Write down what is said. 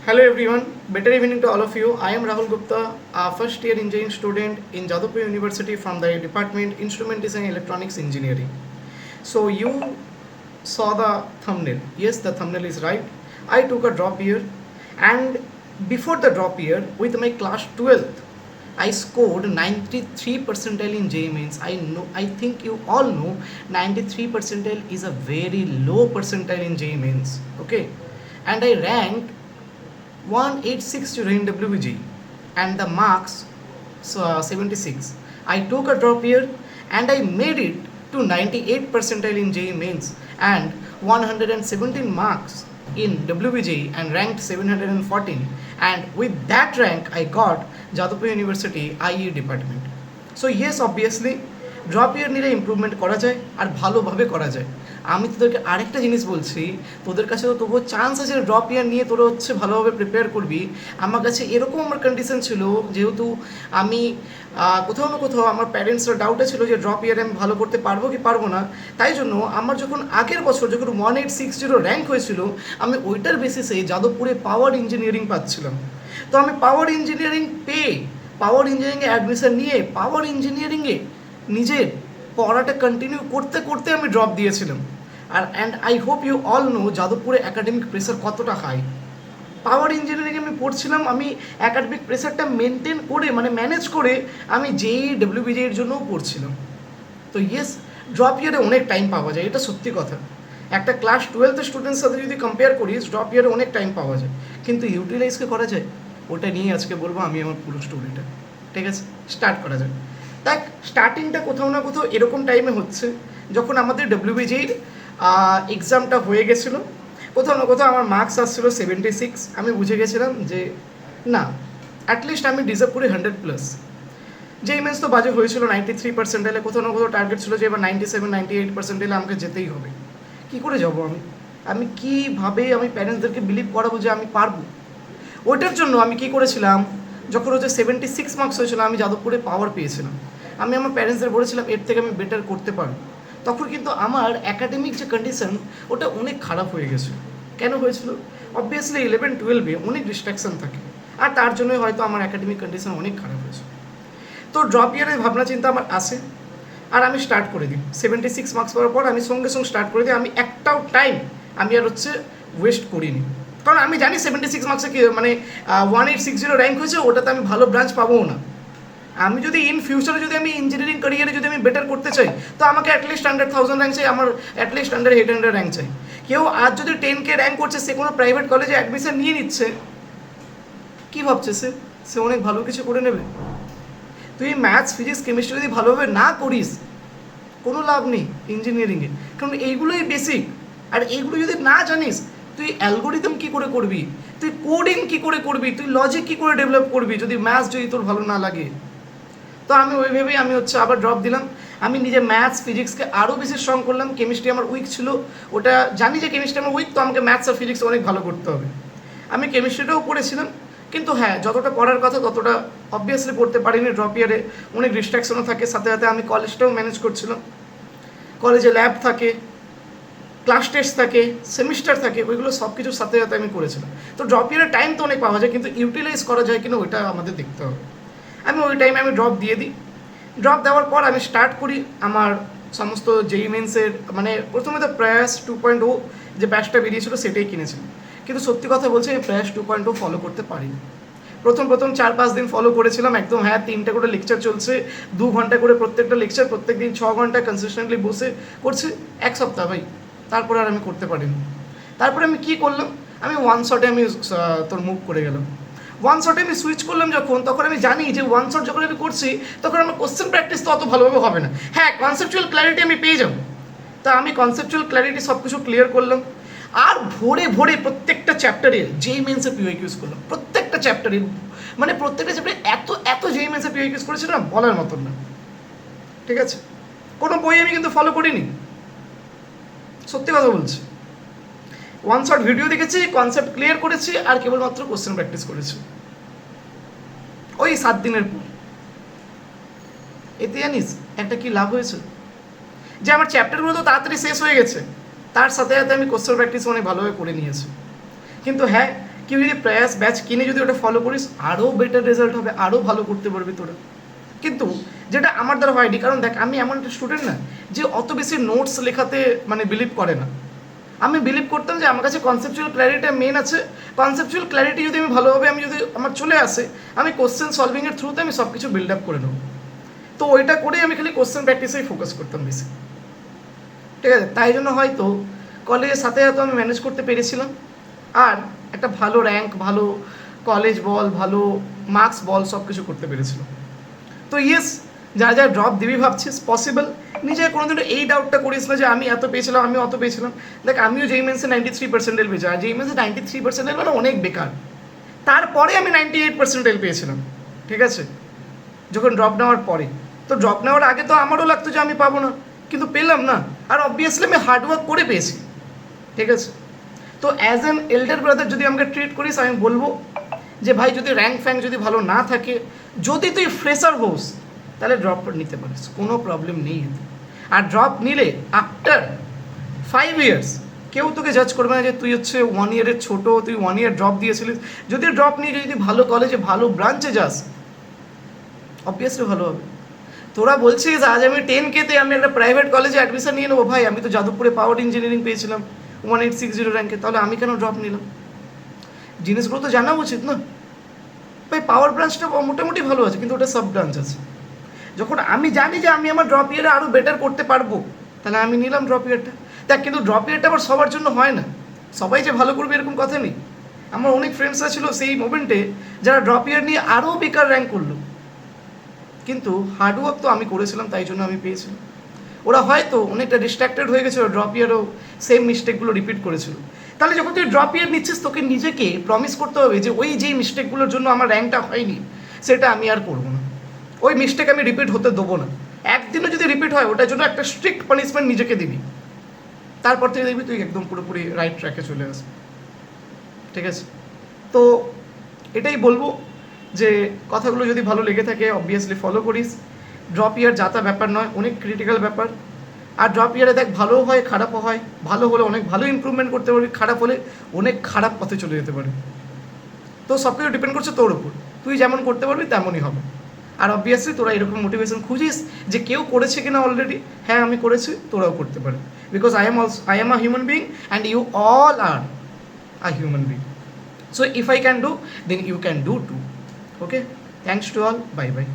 Hello everyone, better evening to all of you. I am Rahul Gupta, a first year engineering student in Jadavpur University from the department Instrument Design Electronics Engineering. So you saw the thumbnail. Yes, the thumbnail is right. I took a drop year, and before the drop year with my class 12th I scored 93 percentile in JEE Mains. I think you all know 93 percentile is a very low percentile in JEE Mains. Okay, and I ranked 1860 in WBG and the marks 76. I took a drop year and I made it to 98 percentile in JEE Mains and 117 marks in WBG and ranked 714, and with that rank I got Jadavpur University IE department. So yes, obviously drop year নিলে improvement করা যায় আর ভালোভাবে করা যায়। আমি তোদেরকে আরেকটা জিনিস বলছি, তোদের কাছে তো তবুও চান্স আছে ড্রপ ইয়ার নিয়ে তোরা ভালোভাবে প্রিপেয়ার করবি। আমার কাছে এরকম আমার কন্ডিশন ছিল, যেহেতু আমি কোথাও না কোথাও আমার প্যারেন্টসরা ডাউটে ছিল যে ড্রপ ইয়ারে আমি ভালো করতে পারবো কি পারবো না, তাই জন্য আমার যখন আগের বছর যখন 1860 র্যাঙ্ক হয়েছিল আমি ওইটার বেসিসে যাদবপুরে পাওয়ার ইঞ্জিনিয়ারিং পাচ্ছিলাম। তো আমি পাওয়ার ইঞ্জিনিয়ারিং পেয়ে পাওয়ার ইঞ্জিনিয়ারিংয়ে অ্যাডমিশন নিয়ে পাওয়ার ইঞ্জিনিয়ারিংয়ে নিজের পড়াটা কন্টিনিউ করতে করতে আমি ড্রপ দিয়েছিলাম। আর and I hope you all know যাদবপুরে একাডেমিক প্রেসার কতটা হাই। পাওয়ার ইঞ্জিনিয়ারিংয়ে আমি পড়ছিলাম, আমি একাডেমিক প্রেসারটা মেনটেন করে ম্যানেজ করে আমি যেই ডব্লিউবিজির জন্যও পড়ছিলাম। তো ইয়েস, ড্রপ ইয়ারে অনেক টাইম পাওয়া যায়, এটা সত্যি কথা। একটা ক্লাস 12 স্টুডেন্টস সাথে যদি কম্পেয়ার করিস ড্রপ ইয়ারে অনেক টাইম পাওয়া যায়, কিন্তু ইউটিলাইজকে করা যায় ওটা নিয়ে আজকে বলবো আমি আমার পুরো স্টোরিটা। ঠিক আছে, স্টার্ট করা যায়। দেখ, স্টার্টিংটা কোথাও না কোথাও এরকম টাইমে হচ্ছে যখন আমাদের ডব্লিউবিজির এক্সামটা হয়ে গেছিলো। কোথাও না কোথাও আমার মার্কস আসছিলো 76। আমি বুঝে গেছিলাম যে না, অ্যাটলিস্ট আমি ডিজার্ভ করি 100+। যেই মেন্স তো বাজে হয়েছিল 93 পার্সেন্টাইলে, কোথাও না কোথাও টার্গেট ছিল যে এবার 97-98 পার্সেন্টাইলে আমাকে যেতেই হবে। কী করে যাবো আমি কীভাবে আমি প্যারেন্টসদেরকে বিলিভ করাবো যে আমি পারবো? ওইটার জন্য আমি কী করেছিলাম, যখন 76 মার্কস হয়েছিল আমি যাদবপুরে পাওয়ার পেয়েছিলাম, আমি আমার প্যারেন্টসদের বলেছিলাম এর থেকে আমি বেটার করতে পারবো। তখন কিন্তু আমার অ্যাকাডেমিক যে কন্ডিশন ওটা অনেক খারাপ হয়ে গেছিলো। কেন হয়েছিল? অবভিয়াসলি 11-12-এ অনেক ডিস্ট্রাকশান থাকে, আর তার জন্যই হয়তো আমার অ্যাকাডেমিক কন্ডিশন অনেক খারাপ হয়েছে। তো ড্রপ ইয়ারের ভাবনা চিন্তা আমার আসে, আর আমি স্টার্ট করে দিই। 76 মার্কস পাওয়ার পর আমি সঙ্গে সঙ্গে স্টার্ট করে দিই। আমি একটাও টাইম আমি আর ওয়েস্ট করিনি, কারণ আমি জানি 76 মার্কসে কি 1860 র্যাঙ্ক হয়েছে, ওটাতে আমি ভালো ব্রাঞ্চ পাবো না। আমি যদি ইন ফিউচারে যদি আমি ইঞ্জিনিয়ারিং ক্যারিয়ারে যদি আমি বেটার করতে চাই তো আমাকে অ্যাটলিস্ট 100,000 র্যাঙ্ক চাই, আমার অ্যাটলিস্ট 800 র্যাঙ্ক চাই। কেউ আজ যদি 10K র্যাঙ্ক করছে, সে কোনো প্রাইভেট কলেজে অ্যাডমিশন নিয়ে নিচ্ছে, কী ভাবছে সে অনেক ভালো কিছু করে নেবে? তুই ম্যাথস ফিজিক্স কেমিস্ট্রি যদি ভালোভাবে না করিস কোনো লাভ নেই ইঞ্জিনিয়ারিংয়ে, কারণ এইগুলোই বেসিক। আর এইগুলো যদি না জানিস তুই অ্যালগোরিদম কী করে করবি, তুই কোডিং কী করে করবি, তুই লজিক কী করে ডেভেলপ করবি যদি ম্যাথস যদি তোর ভালো না লাগে? তো আমি ওইভাবেই আমি আবার ড্রপ দিলাম। আমি নিজে ম্যাথস ফিজিক্সকে আরও বেশি স্ট্রং করলাম। কেমিস্ট্রি আমার উইক ছিল, ওটা জানি যে কেমিস্ট্রি আমার উইক, তো আমাকে ম্যাথস আর ফিজিক্স অনেক ভালো করতে হবে। আমি কেমিস্ট্রিটাও পড়েছিলাম, কিন্তু হ্যাঁ যতটা পড়ার কথা ততটা অবভিয়াসলি পড়তে পারিনি। ড্রপ ইয়ারে অনেক ডিস্ট্রাকশনও থাকে, সাথে সাথে আমি কলেজটাও ম্যানেজ করছিলাম। কলেজে ল্যাব থাকে, ক্লাস টেস্ট থাকে, সেমিস্টার থাকে, ওইগুলো সব কিছুর সাথে সাথে আমি করেছিলাম। তো ড্রপ ইয়ারের টাইম তো অনেক পাওয়া যায়, কিন্তু ইউটিলাইজ করা যায় কিনা ওইটা আমাদের দেখতে হবে। আমি ওই টাইমে আমি ড্রপ দিয়ে দিই। ড্রপ দেওয়ার পর আমি স্টার্ট করি আমার সমস্ত JEE মেন্সের, প্রথমে তো প্রয়াস 2.0 যে ব্যাচটা বেরিয়েছিল সেটাই কিনেছিলাম, কিন্তু সত্যি কথা বলছি আমি প্রয়াস 2.0 ফলো করতে পারিনি। প্রথম 4-5 দিন ফলো করেছিলাম একদম, হ্যাঁ 3টে করে লেকচার চলছে, 2 ঘন্টা করে প্রত্যেকটা লেকচার, প্রত্যেক দিন 6 ঘন্টা কনসিস্টেন্টলি বসে করছি, এক সপ্তাহ ভাই, তারপরে আর আমি করতে পারিনি। তারপরে আমি কী করলাম, আমি ওয়ান শটে আমি মুভ করে গেলাম। ওয়ান শটে আমি সুইচ করলাম যখন, তখন আমি জানি যে ওয়ান শট যখন আমি করছি তখন আমার কোশ্চেন প্র্যাকটিস তো অত ভালোভাবে হবে না। হ্যাঁ, কনসেপচুয়াল ক্ল্যারিটি আমি পেয়ে যাবো, তা আমি কনসেপচুয়াল ক্ল্যারিটি সব কিছু ক্লিয়ার করলাম। আর ভোরে ভোরে প্রত্যেকটা চ্যাপ্টারে JEE মেন্সের PYQs করলাম, প্রত্যেকটা চ্যাপ্টারে, প্রত্যেকটা চ্যাপ্টারে এত JEE মেন্সের PYQs করেছি না বলার মতন না। ঠিক আছে, কোনো বই আমি কিন্তু ফলো করিনি, সত্যি কথা বলছি। ওয়ান শট ভিডিও দেখেছি, কনসেপ্ট ক্লিয়ার করেছি, আর কেবলমাত্র কোশ্চেন প্র্যাকটিস করেছি ওই 7 দিনের পর। এতে জানিস একটা কি লাভ হয়েছে, যে আমার চ্যাপ্টারগুলো তো তাড়াতাড়ি শেষ হয়ে গেছে, তার সাথে সাথে আমি কোশ্চেন প্র্যাকটিস অনেক ভালোভাবে করে নিয়েছি। কিন্তু হ্যাঁ, কেউ যদি প্রয়াস ব্যাচ কিনে যদি ওটা ফলো করিস আরও বেটার রেজাল্ট হবে, আরও ভালো করতে পারবি তোরা। কিন্তু যেটা আমার দ্বারা হয়নি, কারণ দেখ আমি এমন একটা স্টুডেন্ট না যে অত বেশি নোটস লেখাতে মানে বিলিভ করে না। আমি বিলিভ করতাম যে আমার কাছে কনসেপচুয়াল ক্ল্যারিটি মেন আছে, কনসেপচুয়াল ক্ল্যারিটি যদি আমি ভালোভাবে আমি যদি আমার চলে আসে, আমি কোশ্চেন সলভিংয়ের থ্রুতে আমি সব কিছু বিল্ড আপ করে নেবো। তো ওইটা করেই আমি খালি কোশ্চেন প্র্যাকটিসেই ফোকাস করতাম বেশি, ঠিক আছে। তাই জন্য হয়তো কলেজের সাথে হয়তো আমি ম্যানেজ করতে পেরেছিলাম, আর একটা ভালো র্যাঙ্ক, ভালো কলেজ বল, ভালো মার্কস বল, সব কিছু করতে পেরেছিলাম। তো ইয়েস, যা যা ড্রপ দিবি ভাবছিস পসিবল, নিজে কোনোদিনও এই ডাউটটা করিস না যে আমি এত পেয়েছিলাম, আমি অত পেয়েছিলাম। দেখ আমিও যেই মেন্সে 93% পেয়েছি, আর যেই মেন্সে 93% মানে অনেক বেকার। তারপরে আমি 98% পেয়েছিলাম, ঠিক আছে, যখন ড্রপ নেওয়ার পরে। তো ড্রপ নেওয়ার আগে তো আমারও লাগতো যে আমি পাবো না, কিন্তু পেলাম না, আর অবভিয়াসলি আমি হার্ডওয়ার্ক করে পেয়েছি, ঠিক আছে। তো অ্যাজ অ্যান এল্ডার ব্রাদার যদি আমাকে ট্রিট করিস, আমি বলবো যে ভাই যদি র্যাঙ্ক ফ্যাঙ্ক যদি ভালো না থাকে, যদি তুই ফ্রেশার হোস, তাহলে ড্রপ নিতে পারিস, কোনো প্রবলেম নেই। আর ড্রপ নিলে আফটার 5 ইয়ার্স কেউ তোকে জাজ করবে না যে তুই হচ্ছে 1 ইয়ারের ছোটো, তুই 1 ইয়ার ড্রপ দিয়েছিলিস। যদি ড্রপ নিয়ে যদি ভালো কলেজে ভালো ব্রাঞ্চে যাস, অবভিয়াসলি ভালো হবে। তোরা বলছিস আজ আমি 10K-তে আমি একটা প্রাইভেট কলেজে অ্যাডমিশন নিয়ে নেবো, ভাই আমি তো যাদবপুরে পাওয়ার ইঞ্জিনিয়ারিং পেয়েছিলাম 1860 র্যাঙ্কে, তাহলে আমি কেন ড্রপ নিলাম? জিনিসগুলো তো জানা উচিত না ভাই। পাওয়ার ব্রাঞ্চটা মোটামুটি ভালো আছে, কিন্তু ওটা সাব ব্রাঞ্চ আছে। যখন আমি জানি যে আমি আমার ড্রপ ইয়ারে আরও বেটার করতে পারবো, তাহলে আমি নিলাম ড্রপ ইয়ারটা। দেখ কিন্তু ড্রপ ইয়ারটা আবার সবার জন্য হয় না, সবাই যে ভালো করবে এরকম কথা নেই। আমার অনেক ফ্রেন্ডসরা ছিল সেই মোমেন্টে যারা ড্রপ ইয়ার নিয়ে আরও বেকার র্যাঙ্ক করলো, কিন্তু হার্ডওয়ার্ক তো আমি করেছিলাম, তাই জন্য আমি পেয়েছিলাম। ওরা হয়তো অনেকটা ডিস্ট্র্যাক্টেড হয়ে গেছিলো, ড্রপ ইয়ারও সেম মিস্টেকগুলো রিপিট করেছিল। তাহলে যখন তুই ড্রপ ইয়ার নিচ্ছিস, তোকে নিজেকে প্রমিস করতে হবে যে ওই যেই মিস্টেকগুলোর জন্য আমার র্যাঙ্কটা হয়নি, সেটা আমি আর করবো না, ওই মিস্টেক আমি রিপিট হতে দেবো না। একদিনও যদি রিপিট হয়, ওটার জন্য একটা স্ট্রিক্ট পানিশমেন্ট নিজেকে দিবি, তারপর থেকে দেখবি তুই একদম পুরোপুরি রাইট ট্র্যাকে চলে আসবি, ঠিক আছে। তো এটাই বলবো যে কথাগুলো যদি ভালো লেগে থাকে অবভিয়াসলি ফলো করিস। ড্রপ ইয়ার যাতা ব্যাপার নয়, অনেক ক্রিটিক্যাল ব্যাপার। আর ড্রপ ইয়ারে দেখ ভালোও হয় খারাপও হয়, ভালো হলে অনেক ভালো ইমপ্রুভমেন্ট করতে পারবি, খারাপ হলে অনেক খারাপ পথে চলে যেতে পারে। তো সব কিছু ডিপেন্ড করছে তোর উপর, তুই যেমন করতে পারবি তেমনই হবে। আর অবভিয়াসলি তোরা এরকম মোটিভেশন খুঁজিস যে কেউ করেছে কিনা অলরেডি, হ্যাঁ আমি করেছি, তোরাও করতে পারে। Because I am a human being and you all are a human being. So if I can do, then you can do too. Okay, thanks to all, bye bye.